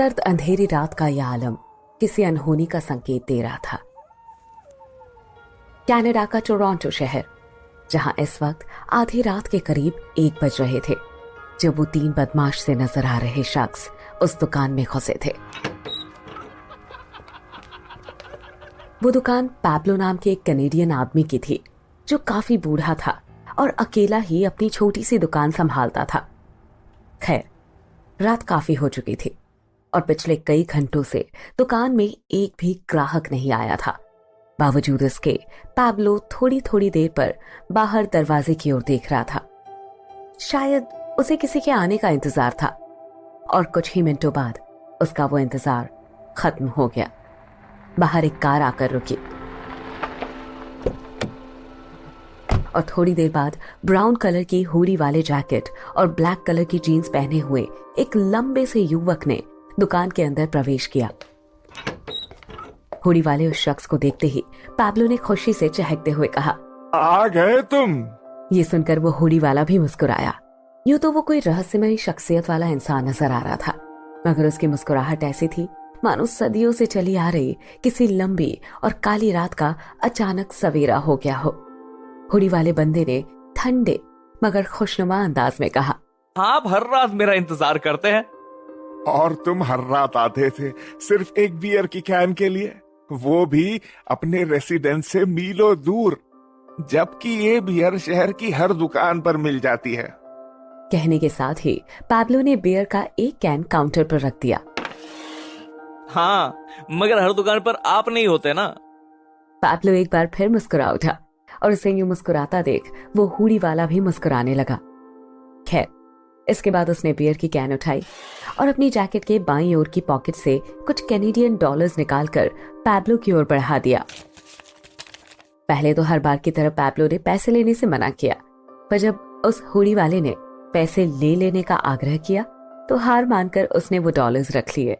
सर्द अंधेरी रात का यह आलम किसी अनहोनी का संकेत दे रहा था। कनाडा का टोरंटो शहर, जहां इस वक्त आधी रात के करीब 1 बज रहे थे, जब वो 3 बदमाश से नजर आ रहे शख्स उस दुकान में घुसे थे। वो दुकान पैब्लो नाम के एक कनेडियन आदमी की थी, जो काफी बूढ़ा था और अकेला ही अपनी छोटी सी दुकान संभालता था। खैर, रात काफी हो चुकी थी और पिछले कई घंटों से दुकान में एक भी ग्राहक नहीं आया था। बावजूद इसके पैब्लो थोड़ी थोड़ी देर पर बाहर दरवाजे की ओर देख रहा था। शायद उसे किसी के आने का इंतजार था और कुछ ही मिनटों बाद उसका वो इंतजार खत्म हो गया। बाहर एक कार आकर रुकी और थोड़ी देर बाद ब्राउन कलर की हुडी वाले जैकेट और ब्लैक कलर की जीन्स पहने हुए एक लंबे से युवक ने दुकान के अंदर प्रवेश किया। हुडी वाले उस शख्स को देखते ही पैब्लो ने खुशी से चहकते हुए कहा, आ गए तुम। ये सुनकर वो हुडी वाला भी मुस्कुराया। यूं तो वो कोई रहस्यमयी शख्सियत वाला इंसान नजर आ रहा था, मगर उसकी मुस्कुराहट ऐसी थी मानो सदियों से चली आ रही किसी लंबी और काली रात का अचानक सवेरा हो गया हो। हुडी वाले बंदे ने ठंडे मगर खुशनुमा अंदाज में कहा, आप हर रात मेरा इंतजार करते हैं। और तुम हर रात आते थे सिर्फ एक बियर की कैन के लिए, वो भी अपने रेसिडेंस से मीलों दूर, जबकि ये बियर शहर की हर दुकान पर मिल जाती है। कहने के साथ ही पैब्लो ने बियर का एक कैन काउंटर पर रख दिया। हाँ, मगर हर दुकान पर आप नहीं होते ना। पैब्लो एक बार फिर मुस्कुरा उठा और उसे यूं मुस्कुराता देख वो हुडी वाला भी मुस्कुराने लगा। खैर, इसके बाद उसने बियर की कैन उठाई और अपनी जैकेट के बाईं ओर की पॉकेट से कुछ कैनेडियन डॉलर्स निकालकर पैब्लो की ओर बढ़ा दिया। पहले तो हर बार की तरह पैब्लो ने पैसे लेने से मना किया, पर जब उस हुडी वाले ने पैसे ले लेने का आग्रह किया तो हार मानकर उसने वो डॉलर्स रख लिए।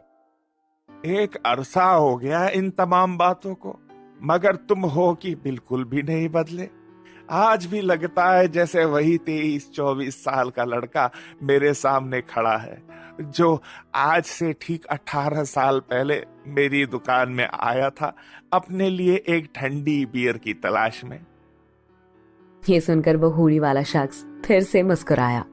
एक अरसा हो गया इन तमाम बातों को, मगर तुम हो कि बिल्कुल भी नहीं बदले। आज भी लगता है जैसे वही 23-24 साल का लड़का मेरे सामने खड़ा है, जो आज से ठीक 18 साल पहले मेरी दुकान में आया था अपने लिए एक ठंडी बियर की तलाश में। ये सुनकर वो हुडी वाला शख्स फिर से मुस्कुराया।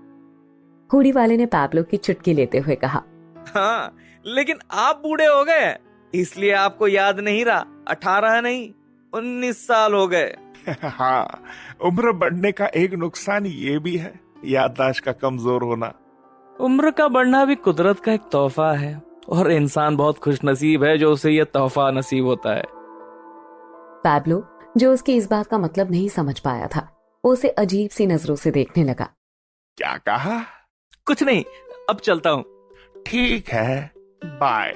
हुडी वाले ने पैब्लो की चुटकी लेते हुए कहा, हाँ, लेकिन आप बूढ़े हो गए, इसलिए आपको याद नहीं रहा। 18 नहीं, 19 साल हो गए। हाँ, उम्र बढ़ने का एक नुकसान ये भी है, याददाश्त का कमजोर होना। उम्र का बढ़ना भी कुदरत का एक तोहफा है और इंसान बहुत खुशनसीब है जो उसे यह तोहफा नसीब होता है। पैब्लो, जो उसकी इस बात का मतलब नहीं समझ पाया था, वो उसे अजीब सी नजरों से देखने लगा। क्या कहा? कुछ नहीं, अब चलता हूँ। ठीक है, बाय,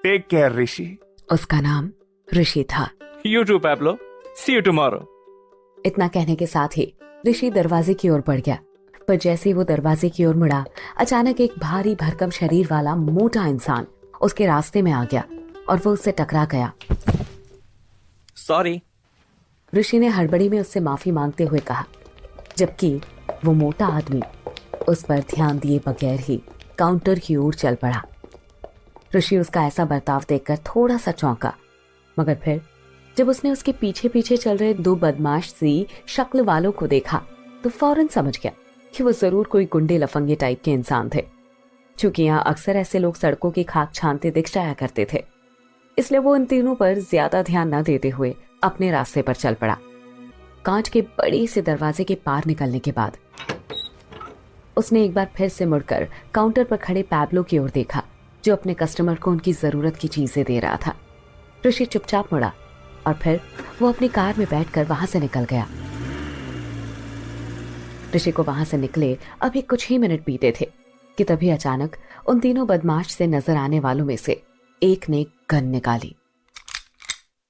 टेक केयर ऋषि। उसका नाम ऋषि था। You too, Pablo. See you tomorrow. इतना कहने के साथ ही ऋषि दरवाजे की ओर बढ़ गया, पर जैसे ही वो दरवाजे की ओर मुड़ा, अचानक एक भारी भरकम शरीर वाला मोटा इंसान उसके रास्ते में आ गया और वो उससे टकरा गया। Sorry. ऋषि ने हड़बड़ी में उससे माफी मांगते हुए कहा, जबकि वो मोटा आदमी उस पर ध्यान दिए बगैर ही काउंटर की ओर चल पड़ा। ऋषि उसका ऐसा बर्ताव देखकर थोड़ा सा चौंका, मगर फिर जब उसने उसके पीछे पीछे चल रहे 2 बदमाश सी शक्ल वालों को देखा तो फौरन समझ गया कि वो जरूर कोई गुंडे लफंगे टाइप के इंसान थे। चूंकि यहाँ अक्सर ऐसे लोग सड़कों की खाक छानते दिख जाया करते थे, इसलिए वो इन तीनों पर ज्यादा ध्यान न देते हुए अपने रास्ते पर चल पड़ा। कांच के बड़े से दरवाजे के पार निकलने के बाद उसने एक बार फिर से मुड़कर काउंटर पर खड़े पैब्लो की ओर देखा, जो अपने कस्टमर को उनकी जरूरत की चीजें दे रहा था। ऋषि चुपचाप मुड़ा और फिर वो अपनी कार में बैठकर वहां से निकल गया। ऋषि को वहां से निकले अभी कुछ ही मिनट बीते थे कि तभी अचानक उन तीनों बदमाश से नजर आने वालों में से एक ने गन निकाली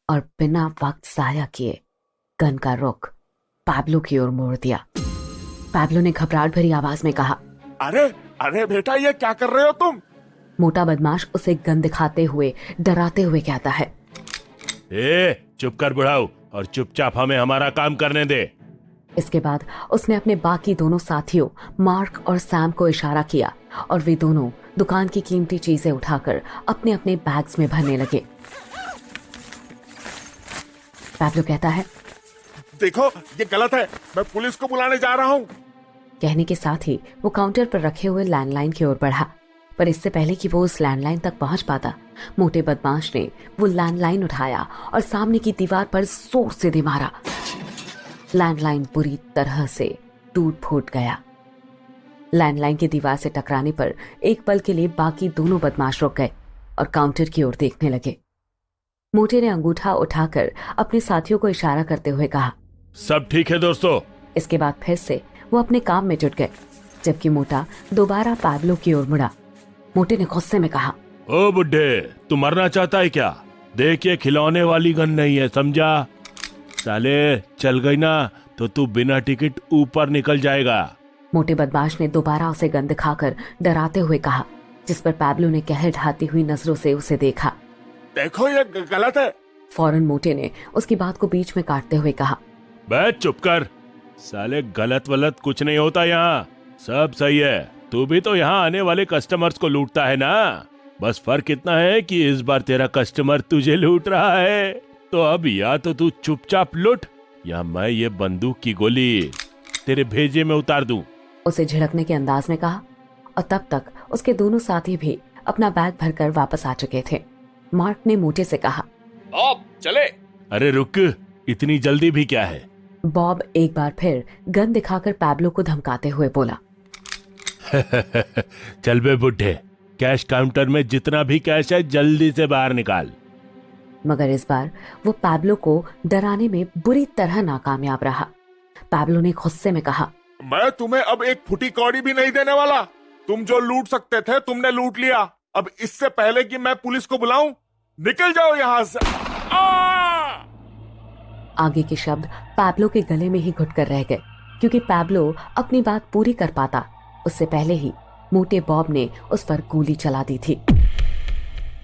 और बिना वक्त जाया किए गन का रुख पैब्लो की ओर मोड़ दिया। पैब्लो ने घबराहट भरी आवाज में कहा, अरे अरे बेटा, ये क्या कर रहे हो तुम? मोटा बदमाश उसे गन दिखाते हुए डराते हुए कहता है, चुप कर बुढ़ाऊ और चुपचाप हमें हमारा काम करने दे। इसके बाद उसने अपने बाकी दोनों साथियों मार्क और सैम को इशारा किया और वे दोनों दुकान की कीमती चीजें उठाकर अपने अपने बैग्स में भरने लगे। पैब्लो कहता है, देखो ये गलत है, मैं पुलिस को बुलाने जा रहा हूँ। कहने के साथ ही वो काउंटर पर रखे हुए लैंडलाइन की ओर बढ़ा, पर इससे पहले कि वो उस लैंडलाइन तक पहुंच पाता, मोटे बदमाश ने वो लैंडलाइन उठाया और सामने की दीवार पर जोर से दे मारा। लैंडलाइन बुरी तरह से टूट फूट गया। लैंडलाइन की दीवार से टकराने पर एक पल के लिए बाकी दोनों बदमाश रुक गए और काउंटर की ओर देखने लगे। मोटे ने अंगूठा उठाकर अपने साथियों को इशारा करते हुए कहा, सब ठीक है दोस्तों। इसके बाद फिर से वो अपने काम में जुट गए, जबकि मोटा दोबारा पैब्लो की ओर मुड़ा। मोटे ने गुस्से में कहा, ओ बुड्ढे, तू मरना चाहता है क्या? देखिए खिलौने वाली गन नहीं है, समझा? साले चल गई ना तो तू बिना टिकट ऊपर निकल जाएगा। मोटे बदमाश ने दोबारा उसे गन दिखाकर डराते हुए कहा, जिस पर पैब्लो ने कहर ढाती हुई नजरों से उसे देखा। देखो ये गलत है। फौरन मोटे ने उसकी बात को बीच में काटते हुए कहा, बे चुप कर, साले गलत वलत कुछ नहीं होता यहाँ, सब सही है। तू भी तो यहाँ आने वाले कस्टमर्स को लूटता है ना, बस फर्क इतना है कि इस बार तेरा कस्टमर तुझे लूट रहा है। तो अब या तो तू चुपचाप लूट या मैं ये बंदूक की गोली तेरे भेजे में उतार दूं। उसे झिड़कने के अंदाज में कहा, और तब तक उसके दोनों साथी भी अपना बैग भरकर वापस आ चुके थे। मार्क ने मोटे से कहा, अब चले। अरे रुक, इतनी जल्दी भी क्या है? बॉब एक बार फिर गन दिखाकर पैब्लो को धमकाते हुए बोला, चल बे बुड्ढे, कैश काउंटर में जितना भी कैश है जल्दी से बाहर निकाल। मगर इस बार वो पैब्लो को डराने में बुरी तरह नाकामयाब रहा। पैब्लो ने गुस्से में कहा, मैं तुम्हें अब एक फुटी कौड़ी भी नहीं देने वाला। तुम जो लूट सकते थे तुमने लूट लिया। अब इससे पहले कि मैं पुलिस को बुलाऊं, निकल जाओ यहाँ से। आगे के शब्द पैब्लो के गले में ही घुटकर रह गए, क्योंकि पैब्लो अपनी बात पूरी कर पाता उससे पहले ही मोटे बॉब ने उस पर गोली चला दी थी।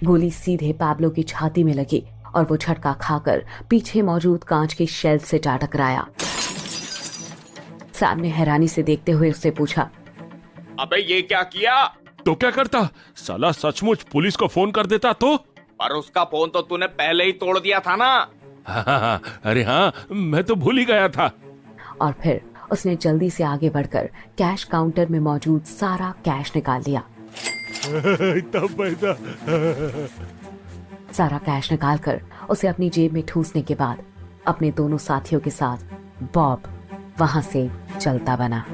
गोली सीधे पैब्लो की छाती में लगी और वो झटका खाकर पीछे मौजूद कांच की शेल्फ से जा टकराया। सैम ने हैरानी से देखते हुए उससे पूछा, अबे ये क्या किया? तो क्या करता? साला सचमुच पुलिस को फोन कर देता तो? पर उसका फोन तो तूने पहले ही तोड़ दिया था ना। हाँ, अरे हाँ, मैं तो भूल ही गया था। और फिर उसने जल्दी से आगे बढ़कर कैश काउंटर में मौजूद सारा कैश निकाल लिया। इतना पैसा। सारा कैश निकालकर उसे अपनी जेब में ठूंसने के बाद अपने दोनों साथियों के साथ बॉब वहां से चलता बना।